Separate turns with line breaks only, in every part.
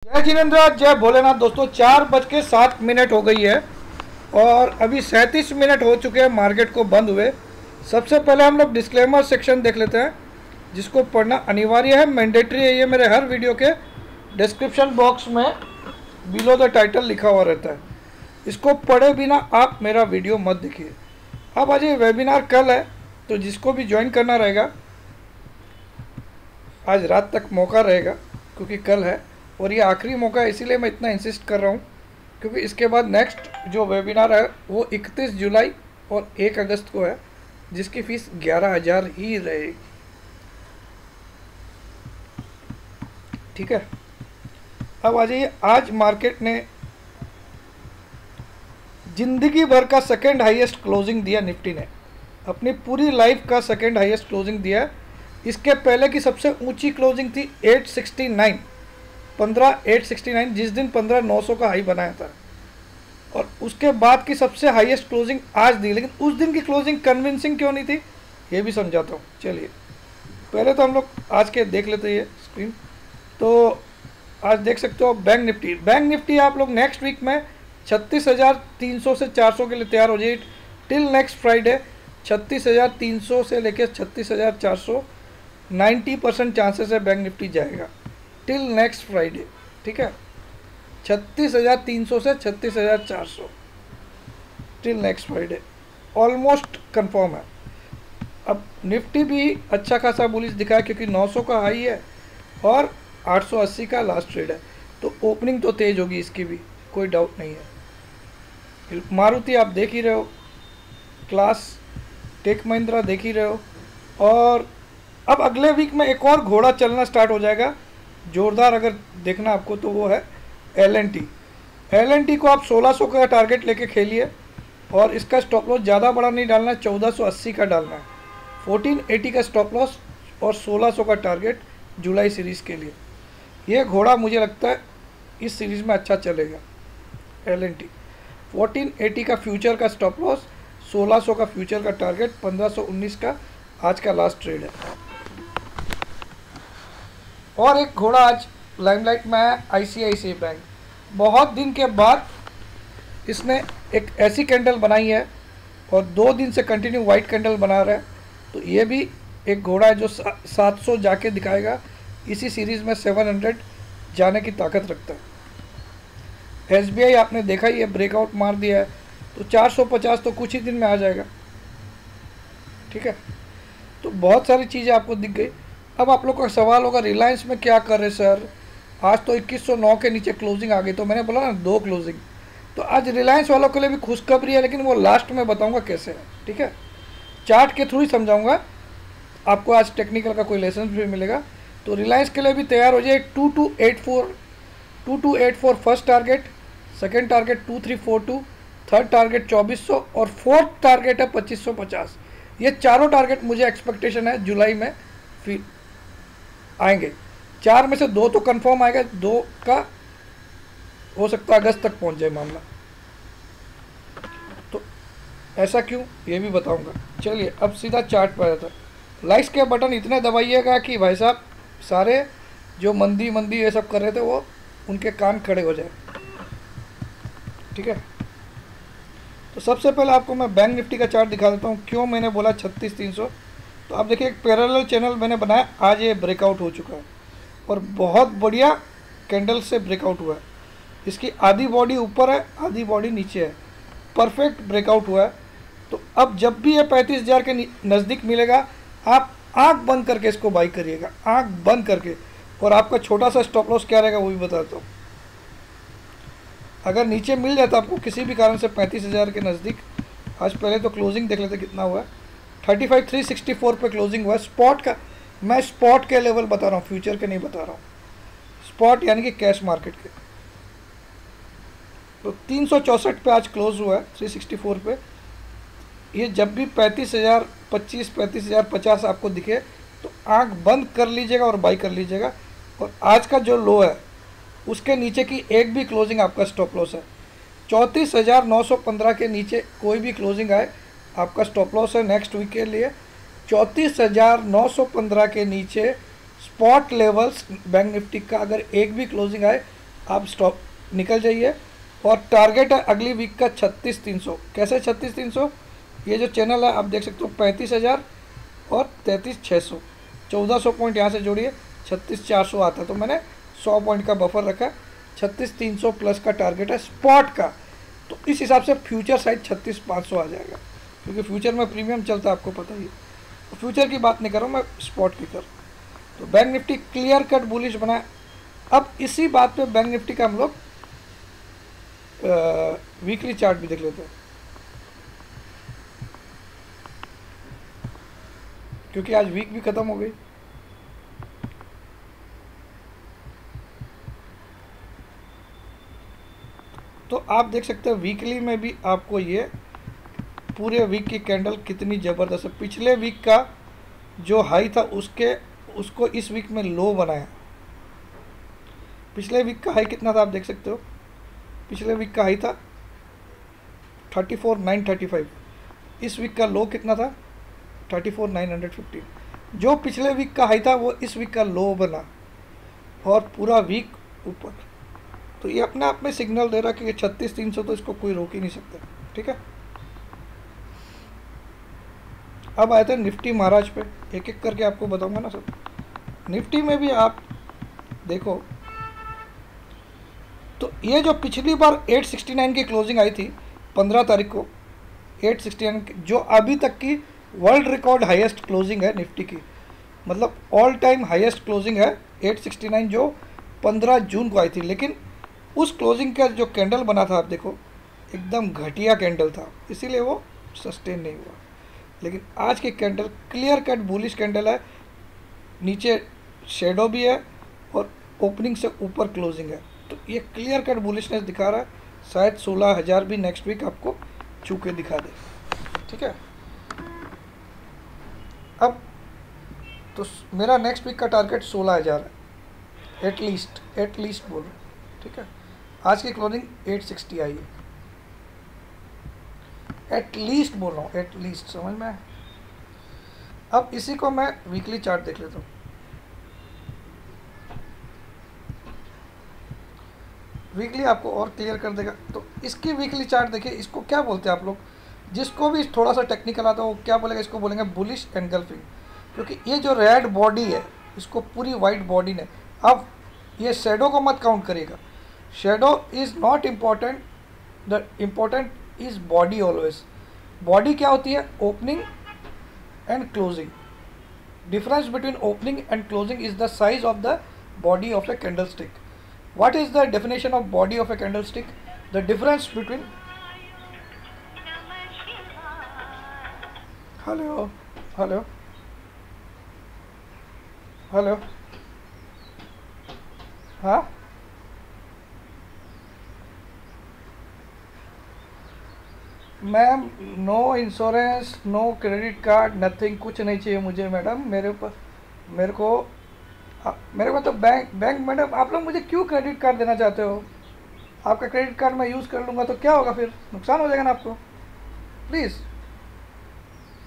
जय जिनेन्द्र, जय भोलेनाथ। दोस्तों 4:07 हो गई है और अभी 37 मिनट हो चुके हैं मार्केट को बंद हुए। सबसे पहले हम लोग डिस्क्लेमर सेक्शन देख लेते हैं, जिसको पढ़ना अनिवार्य है, मैंडेटरी है। ये मेरे हर वीडियो के डिस्क्रिप्शन बॉक्स में बिलो द टाइटल लिखा हुआ रहता है। इसको पढ़े बिना आप मेरा वीडियो मत देखिए। अब आज ये वेबिनार कल है, तो जिसको भी ज्वाइन करना रहेगा आज रात तक मौका रहेगा, क्योंकि कल है और ये आखिरी मौका है। इसीलिए मैं इतना इंसिस्ट कर रहा हूँ, क्योंकि इसके बाद नेक्स्ट जो वेबिनार है वो 31 जुलाई और 1 अगस्त को है, जिसकी फ़ीस 11,000 ही रहेगी। ठीक है, अब आ जाइए। आज मार्केट ने जिंदगी भर का सेकेंड हाईएस्ट क्लोजिंग दिया। निफ्टी ने अपनी पूरी लाइफ का सेकेंड हाईएस्ट क्लोजिंग दिया। इसके पहले की सबसे ऊंची क्लोजिंग थी 869, 15,869, जिस दिन 15,900 का हाई बनाया था। और उसके बाद की सबसे हाईएस्ट क्लोजिंग आज दी, लेकिन उस दिन की क्लोजिंग कन्विंसिंग क्यों नहीं थी ये भी समझाता हूँ। चलिए पहले तो हम लोग आज के देख लेते हैं स्क्रीन। तो आज देख सकते हो बैंक निफ्टी आप लोग नेक्स्ट वीक में 36,300 से 400 के लिए तैयार हो जाइए। टिल नेक्स्ट फ्राइडे 36,300 से लेकर 36,400 90% चांसेस है बैंक निफ्टी जाएगा टिल नेक्स्ट फ्राइडे। ठीक है, 36,300 से 36,400 till next Friday almost confirm है। अब निफ्टी भी अच्छा खासा बुलिश दिखा है, क्योंकि 900 का हाई है और 880 का लास्ट ट्रेड है, तो ओपनिंग तो तेज होगी इसकी भी, कोई डाउट नहीं है। मारुति आप देख ही रहे हो, क्लास, टेक महिंद्रा देख ही रहे हो। और अब अगले वीक में एक और घोड़ा चलना स्टार्ट हो जाएगा जोरदार। अगर देखना आपको तो वो है एल&टी को आप 1600 का टारगेट लेके खेलिए, और इसका स्टॉप लॉस ज़्यादा बड़ा नहीं डालना है, 1480 का डालना है। 1480 का स्टॉप लॉस और 1600 का टारगेट जुलाई सीरीज़ के लिए। ये घोड़ा मुझे लगता है इस सीरीज़ में अच्छा चलेगा। एल&टी 1480 का फ्यूचर का स्टॉप लॉस, 1600 का फ्यूचर का टारगेट, 1519 का आज का लास्ट ट्रेड है। और एक घोड़ा आज लाइमलाइट में है, आईसीआईसीआई बैंक। बहुत दिन के बाद इसने एक ऐसी कैंडल बनाई है और 2 दिन से कंटिन्यू वाइट कैंडल बना रहा है, तो ये भी एक घोड़ा है जो 700 जाके दिखाएगा। इसी सीरीज़ में 700 जाने की ताकत रखता है। एसबीआई आपने देखा ही है, ब्रेकआउट मार दिया है, तो 450 तो कुछ ही दिन में आ जाएगा। ठीक है, तो बहुत सारी चीज़ें आपको दिख गई। अब आप लोग का सवाल होगा रिलायंस में क्या कर रहे सर, आज तो 2109 के नीचे क्लोजिंग आ गई। तो मैंने बोला ना 2 क्लोजिंग, तो आज रिलायंस वालों के लिए भी खुशखबरी है, लेकिन वो लास्ट में बताऊंगा कैसे है। ठीक है, चार्ट के थ्रू ही समझाऊंगा आपको। आज टेक्निकल का कोई लेसन भी मिलेगा। तो रिलायंस के लिए भी तैयार हो जाए। 2284 first target, second target 2342, third target 2400 और फोर्थ टारगेट है 2550। ये चारों टारगेट मुझे एक्सपेक्टेशन है जुलाई में फिर आएंगे। 4 में से 2 तो कंफर्म आएगा, 2 का हो सकता है अगस्त तक पहुंच जाए मामला। तो ऐसा क्यों ये भी बताऊंगा। चलिए अब सीधा चार्ट पर आता है। लाइक्स के बटन इतने दबाइएगा कि भाई साहब सारे जो मंदी ये सब कर रहे थे वो उनके कान खड़े हो जाए। ठीक है, तो सबसे पहले आपको मैं बैंक निफ्टी का चार्ट दिखा देता हूँ। क्यों मैंने बोला 36,300, तो आप देखिए एक पैरेलल चैनल मैंने बनाया। आज ये ब्रेकआउट हो चुका है और बहुत बढ़िया कैंडल से ब्रेकआउट हुआ है। इसकी आधी बॉडी ऊपर है, आधी बॉडी नीचे है, परफेक्ट ब्रेकआउट हुआ है। तो अब जब भी ये 35,000 के नज़दीक मिलेगा, आप आंख बंद करके इसको बाई करिएगा, आंख बंद करके। और आपका छोटा सा स्टॉप लॉस क्या रहेगा वो भी बताता हूँ। अगर नीचे मिल जाता आपको किसी भी कारण से 35,000 के नज़दीक, आज पहले तो क्लोजिंग देख लेते कितना हुआ है। 35,364 पे क्लोजिंग हुआ है। स्पॉट का मैं स्पॉट के लेवल बता रहा हूँ, फ्यूचर के नहीं बता रहा हूँ। स्पॉट यानी कि कैश मार्केट के। तो 364 पे आज क्लोज हुआ है, 364 पे। ये जब भी 35,025, 35,050 आपको दिखे तो आंख बंद कर लीजिएगा और बाई कर लीजिएगा। और आज का जो लो है उसके नीचे की एक भी क्लोजिंग आपका स्टॉप लॉस है। 34,915 के नीचे कोई भी क्लोजिंग आए आपका स्टॉप लॉस है नेक्स्ट वीक के लिए। 34,915 के नीचे स्पॉट लेवल्स बैंक निफ्टी का अगर एक भी क्लोजिंग आए आप स्टॉप निकल जाइए। और टारगेट है अगली वीक का 36,300। कैसे 36,300? ये जो चैनल है आप देख सकते हो 35,000 और 33,600, 1400 पॉइंट यहाँ से जोड़िए 36,400 आता है। तो मैंने 100 पॉइंट का बफर रखा है। 36,300 प्लस का टारगेट है स्पॉट का। तो इस हिसाब से फ्यूचर साइड 36,500 आ जाएगा, क्योंकि फ्यूचर में प्रीमियम चलता है, आपको पता ही है। तो फ्यूचर की बात नहीं कर रहा हूँ मैं, स्पॉट की कर रहा हूँ। तो bank Nifty clear cut bullish बना है। अब इसी बात पे बैंक निफ्टी का हम लोग वीकली चार्ट भी देख लेते हैं, क्योंकि आज वीक भी ख़त्म हो गई। तो आप देख सकते हैं वीकली में भी आपको ये पूरे वीक की कैंडल कितनी ज़बरदस्त है। पिछले वीक का जो हाई था उसको इस वीक में लो बनाया। पिछले वीक का हाई कितना था आप देख सकते हो। पिछले वीक का हाई था 34,935। इस वीक का लो कितना था 34,915। जो पिछले वीक का हाई था वो इस वीक का लो बना और पूरा वीक ऊपर। तो ये अपने आप में सिग्नल दे रहा है कि ये 36,300 तो इसको कोई रोक ही नहीं सकता। ठीक है, अब आए थे निफ्टी महाराज पे। एक एक करके आपको बताऊंगा ना सब। निफ्टी में भी आप देखो तो ये जो पिछली बार 869 की क्लोजिंग आई थी 15 तारीख को, 869 जो अभी तक की वर्ल्ड रिकॉर्ड हाईएस्ट क्लोजिंग है निफ्टी की, मतलब ऑल टाइम हाईएस्ट क्लोजिंग है 869 जो 15 जून को आई थी। लेकिन उस क्लोजिंग का जो कैंडल बना था आप देखो एकदम घटिया कैंडल था, इसीलिए वो सस्टेन नहीं हुआ। लेकिन आज की candle clear cut bullish candle है, नीचे शेडो भी है और ओपनिंग से ऊपर क्लोजिंग है। तो ये क्लियर कट बुलिशनेस दिखा रहा है। शायद 16,000 भी नेक्स्ट वीक आपको छू के दिखा दे। ठीक है, अब तो मेरा नेक्स्ट वीक का टारगेट 16,000 है एटलीस्ट बोल रहा हूँ। ठीक है, आज की क्लोजिंग 860 आई है, एटलीस्ट बोल रहा हूँ, एटलीस्ट, समझ में। अब इसी को मैं वीकली चार्ट देख लेता हूँ। वीकली आपको और क्लियर कर देगा। तो इसकी वीकली चार्ट देखिए, इसको क्या बोलते हैं आप लोग, जिसको भी थोड़ा सा टेक्निकल आता है वो क्या बोलेगा, इसको बोलेंगे बुलिश एनगल्फिंग। क्योंकि ये जो रेड बॉडी है इसको पूरी वाइट बॉडी ने, अब ये शेडो को मत काउंट करिएगा, shadow is not important, the important is body always. Body क्या होती है, opening and closing. Difference between opening and closing is the size of the body of a candlestick. What is the definition of body of a candlestick? The difference between hello hello hello हाँ ma'am, no insurance, no credit card, nothing, कुछ नहीं चाहिए मुझे madam. मेरे को तो bank madam, आप लोग मुझे क्यों क्रेडिट कार्ड देना चाहते हो? आपका क्रेडिट कार्ड मैं यूज़ कर लूँगा तो क्या होगा, फिर नुकसान हो जाएगा ना आपको। प्लीज़,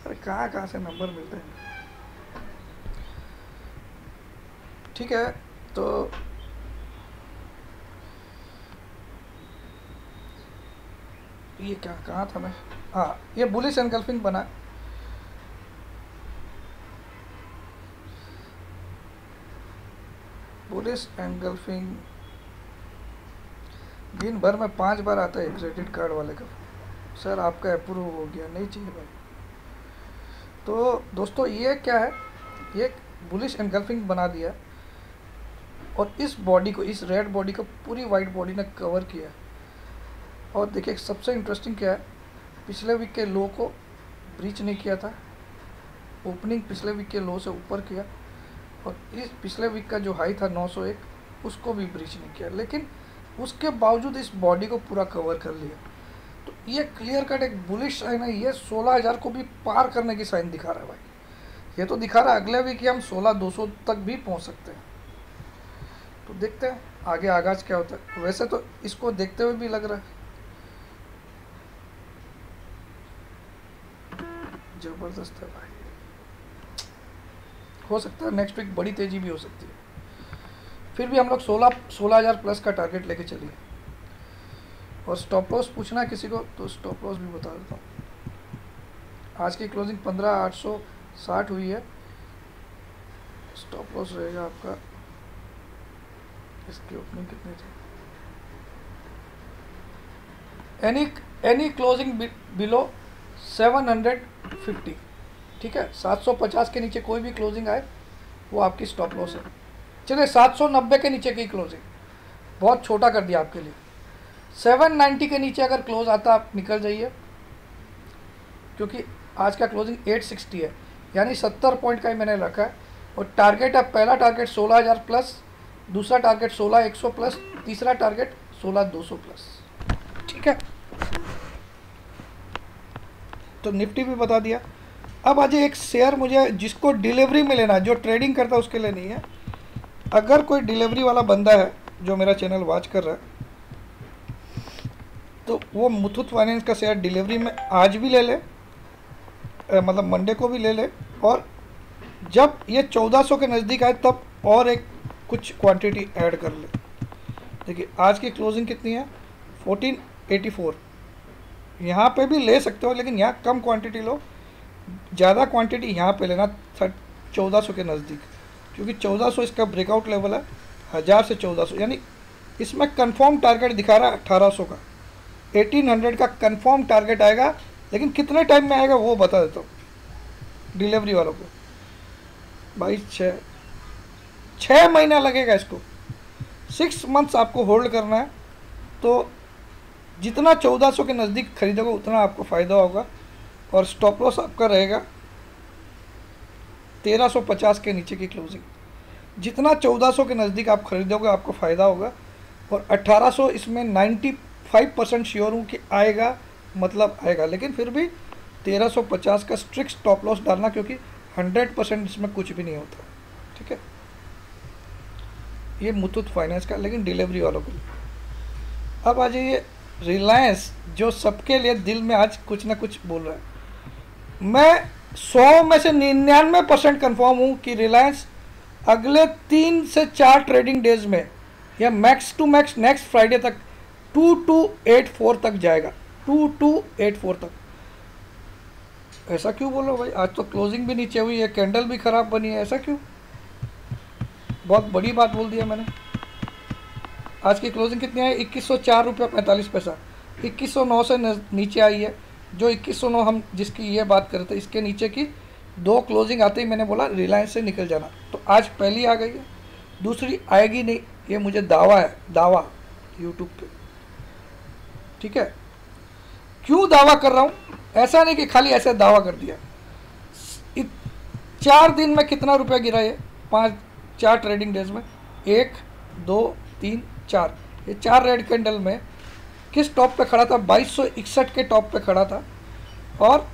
अरे कहाँ से नंबर मिलते हैं। ठीक है, तो ये कहाँ था मैं, हाँ, ये बुलिश एनगल्फिंग बना। बुलिश एनगल्फिंग दिन भर में 5 बार आता है क्रेडिट कार्ड वाले का, सर आपका अप्रूव हो गया, नहीं चाहिए भाई। तो दोस्तों ये क्या है, ये बुलिश एनगल्फिंग बना दिया और इस बॉडी को, इस रेड बॉडी को पूरी वाइट बॉडी ने कवर किया। और देखिए सबसे इंटरेस्टिंग क्या है, पिछले वीक के लो को ब्रीच नहीं किया था, ओपनिंग पिछले वीक के लो से ऊपर किया, और इस पिछले वीक का जो हाई था 901 उसको भी ब्रीच नहीं किया, लेकिन उसके बावजूद इस बॉडी को पूरा कवर कर लिया। तो ये क्लियर कट एक बुलिश साइन है। ये 16,000 को भी पार करने की साइन दिखा रहा है भाई। ये तो दिखा रहा है अगले वीक कि हम 16,200 तक भी पहुंच सकते हैं। तो देखते हैं आगे आगाज क्या होता है। वैसे तो इसको देखते हुए भी लग रहा है जबरदस्त है भाई। हो सकता है नेक्स्ट वीक बड़ी तेजी भी हो सकती है। फिर भी हम लोग 16,000 प्लस का टारगेट लेके चलिए। और स्टॉप लॉस पूछना है किसी को तो स्टॉप लॉस भी बता देता हूँ। आज की क्लोजिंग 15,860 हुई है। स्टॉप लॉस रहेगा आपका, इसकी ओपनिंग कितनी थी, एनी क्लोजिंग बिलो 750, ठीक है। 750 के नीचे कोई भी क्लोजिंग आए वो आपकी स्टॉप लॉस है। चलिए 790 के नीचे की क्लोजिंग बहुत छोटा कर दिया आपके लिए। 790 के नीचे अगर क्लोज आता आप निकल जाइए, क्योंकि आज का क्लोजिंग 860 है, यानी 70 पॉइंट का ही मैंने रखा है। और टारगेट है, पहला टारगेट 16,000 प्लस, दूसरा टारगेट 16,100 प्लस, तीसरा टारगेट 16,200 प्लस, ठीक है। तो निफ्टी भी बता दिया। अब आज एक शेयर मुझे जिसको डिलीवरी में लेना है, जो ट्रेडिंग करता है उसके लिए नहीं है। अगर कोई डिलीवरी वाला बंदा है जो मेरा चैनल वॉच कर रहा है तो वो मुथूट फाइनेंस का शेयर डिलीवरी में आज भी ले ले, मतलब मंडे को भी ले ले, और जब ये 1400 के नज़दीक आए तब और एक कुछ क्वांटिटी ऐड कर ले। देखिए आज की क्लोजिंग कितनी है, 1484। यहाँ पे भी ले सकते हो लेकिन यहाँ कम क्वांटिटी लो, ज़्यादा क्वांटिटी यहाँ पे लेना 1400 के नज़दीक, क्योंकि 1400 इसका ब्रेकआउट लेवल है। 1000 से 1400 यानी इसमें कंफर्म टारगेट दिखा रहा है 1800 का, 1800 का कंफर्म टारगेट आएगा। लेकिन कितने टाइम में आएगा वो बता देता हूँ डिलीवरी वालों को। भाई 6 महीना लगेगा इसको, 6 मंथ्स आपको होल्ड करना है। तो जितना 1400 के नज़दीक खरीदोगे उतना आपको फ़ायदा होगा। और स्टॉप लॉस आपका रहेगा 1350 के नीचे की क्लोजिंग। जितना 1400 के नज़दीक आप खरीदोगे आपको फ़ायदा होगा। और 1800 इसमें 95% श्योर हूँ कि आएगा, मतलब आएगा, लेकिन फिर भी 1350 का स्ट्रिक्ट स्टॉप लॉस डालना, क्योंकि 100% इसमें कुछ भी नहीं होता, ठीक है। ये मुथूट फाइनेंस का, लेकिन डिलीवरी वालों के लिए। अब आ जाइए रिलायंस, जो सबके लिए दिल में आज कुछ ना कुछ बोल रहा है। मैं 100 में से 99% कन्फर्म हूँ कि रिलायंस अगले 3 से 4 ट्रेडिंग डेज में या max to max next Friday तक 2284 तक जाएगा, 2284 तक। ऐसा क्यों बोलो भाई, आज तो क्लोजिंग भी नीचे हुई है, कैंडल भी खराब बनी है, ऐसा क्यों? बहुत बड़ी बात बोल दिया मैंने। आज की क्लोजिंग कितनी है, 2104 रुपये 45 पैसा, 2109 से नीचे आई है। जो 2109 हम जिसकी ये बात कर रहे थे, इसके नीचे की 2 क्लोजिंग आते ही मैंने बोला रिलायंस से निकल जाना। तो आज पहली आ गई है, दूसरी आएगी नहीं, ये मुझे दावा है, दावा यूट्यूब पे, ठीक है। क्यों दावा कर रहा हूँ, ऐसा नहीं कि खाली ऐसे दावा कर दिया। 4 दिन में कितना रुपया गिरा ये, 4 ट्रेडिंग डेज में, 1 2 3 4, ये 4 रेड कैंडल में किस टॉप पे खड़ा था, 2261 के टॉप पे खड़ा था और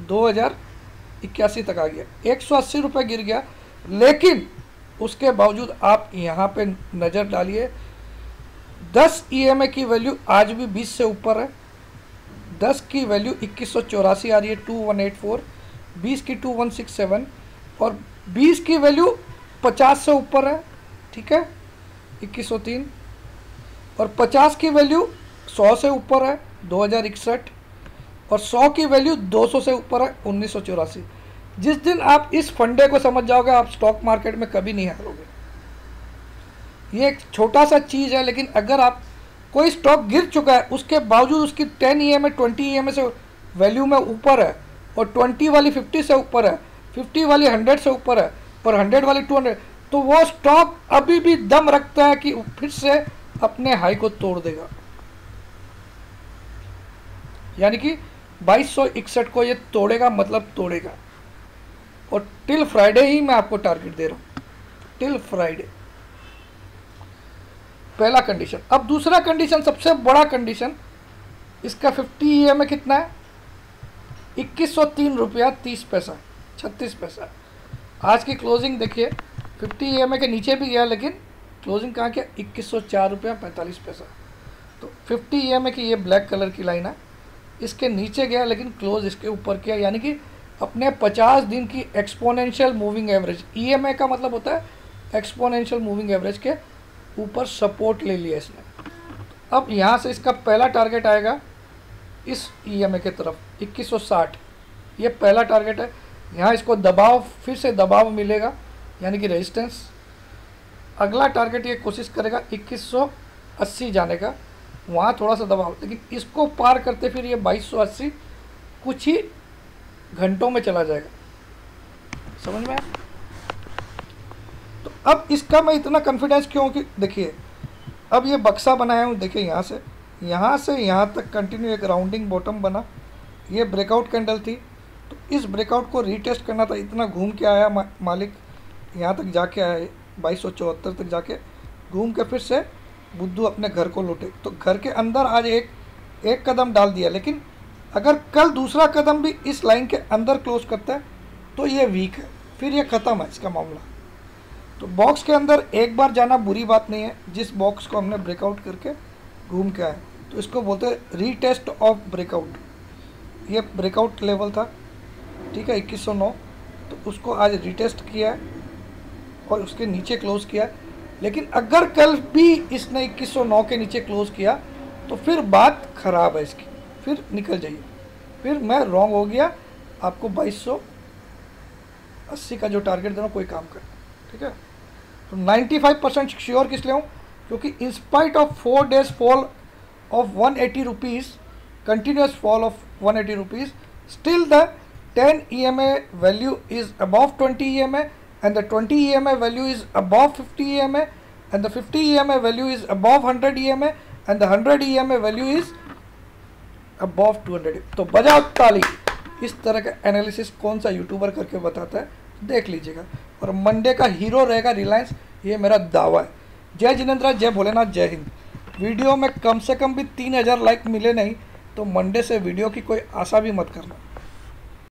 2081 तक आ गया, 180 रुपये गिर गया। लेकिन उसके बावजूद आप यहाँ पे नज़र डालिए, 10 EMA की वैल्यू आज भी 20 से ऊपर है। 10 की वैल्यू 2184 आ रही है, 2184, 20 की 2167 और 20 की वैल्यू 50 से ऊपर है, ठीक है, 2103। और 50 की वैल्यू 100 से ऊपर है, 2061। और 100 की वैल्यू 200 से ऊपर है, 1984। जिस दिन आप इस फंडे को समझ जाओगे आप स्टॉक मार्केट में कभी नहीं हारोगे। ये एक छोटा सा चीज़ है, लेकिन अगर आप कोई स्टॉक गिर चुका है उसके बावजूद उसकी 10 EMA 20 EMA से वैल्यू में ऊपर है और 20 वाली 50 से ऊपर है, 50 वाली 100 से ऊपर है और 100 वाली 200, तो वो स्टॉक अभी भी दम रखता है कि फिर से अपने हाई को तोड़ देगा। यानी कि 2261 को ये तोड़ेगा, मतलब तोड़ेगा। और टिल फ्राइडे ही मैं आपको टारगेट दे रहा हूं, टिल फ्राइडे, पहला कंडीशन। अब दूसरा कंडीशन, सबसे बड़ा कंडीशन, इसका 50 EMA कितना है, 2103 रुपया 30 पैसा 36 पैसा। आज की क्लोजिंग देखिए, 50 EMA के नीचे भी गया लेकिन क्लोजिंग कहाँ किया, 2104 रुपया 45 पैसा। तो 50 EMA की ये ब्लैक कलर की लाइन है, इसके नीचे गया लेकिन क्लोज इसके ऊपर किया, यानी कि अपने 50 दिन की एक्सपोनेंशियल मूविंग एवरेज, EMA का मतलब होता है एक्सपोनेंशियल मूविंग एवरेज के ऊपर सपोर्ट ले लिया इसने। अब यहाँ से इसका पहला टारगेट आएगा इस EMA के तरफ 2160, ये पहला टारगेट है। यहाँ इसको दबाव, फिर से दबाव मिलेगा यानी कि रेजिस्टेंस। अगला टारगेट ये कोशिश करेगा 2180 जाने का, वहाँ थोड़ा सा दबाव, लेकिन इसको पार करते फिर ये 2280 कुछ ही घंटों में चला जाएगा। समझ में आया? तो अब इसका मैं इतना कॉन्फिडेंस क्यों कि देखिए अब ये बक्सा बनाया हूँ, देखिए यहाँ से यहाँ तक कंटिन्यू एक राउंडिंग बॉटम बना, ये ब्रेकआउट कैंडल थी। तो इस ब्रेकआउट को रीटेस्ट करना था, इतना घूम के आया मालिक, यहाँ तक जाके आया 2274 तक जाके घूम के फिर से बुद्धू अपने घर को लौटे। तो घर के अंदर आज एक कदम डाल दिया, लेकिन अगर कल दूसरा कदम भी इस लाइन के अंदर क्लोज करता है तो ये वीक है, फिर ये ख़त्म है इसका मामला। तो बॉक्स के अंदर एक बार जाना बुरी बात नहीं है, जिस बॉक्स को हमने ब्रेकआउट करके घूम के आए, तो इसको बोलते हैं रीटेस्ट ऑफ ब्रेकआउट। ये ब्रेकआउट लेवल था, ठीक है, 2109, तो उसको आज रीटेस्ट किया है और उसके नीचे क्लोज किया है। लेकिन अगर कल भी इसने 2109 के नीचे क्लोज किया तो फिर बात ख़राब है इसकी, फिर निकल जाइए, फिर मैं रॉन्ग हो गया, आपको 2280 का जो टारगेट देना कोई काम कर, ठीक है। तो 95% श्योर किस लिए हूँ, क्योंकि in spite of 4 days fall of 180 rupees, continuous fall of 180 rupees, still the 10 EMA value is above 20 EMA and the 20 EMA value is above 50 EMA and the 50 EMA value is above 100 EMA and the 100 EMA value is above 200। तो बजाओ ताली। इस तरह का analysis कौन सा YouTuber करके बताता है, देख लीजिएगा। और मंडे का हीरो रहेगा रिलायंस, ये मेरा दावा है। जय जिनेंद्र, जय भोलेनाथ, जय हिंद। वीडियो में कम से कम भी 3000 लाइक मिले नहीं तो मंडे से वीडियो की कोई आशा भी मत करना।